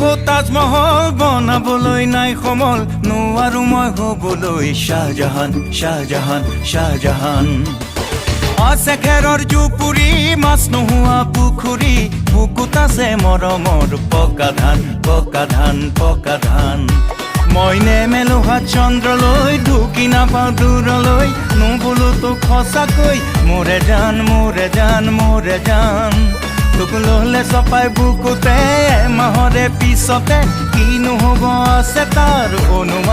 দেখো তাজমহল বনাবলৈ নাই সমল নোৱাৰো মই হ'বলৈ শাহজাহান শাহজাহান শাহজাহান আছে খেৰৰ জুপুৰি মাছ নোহোৱা পুখুৰী বুকুত আছে মৰমৰ পকা ধান পকা ধান পকা ধান মই নেমেলো হাত চন্দ্ৰলৈ ঢুকি নাপাওঁ দূৰলৈ নুবোলো তোক সঁচাকৈ মোৰে জান মোৰে জান মোৰে জান তোক ল'লে চপাই বুকুতে এমাহৰে পিছতে কিনো হ'ব আছে তাৰ অনুমান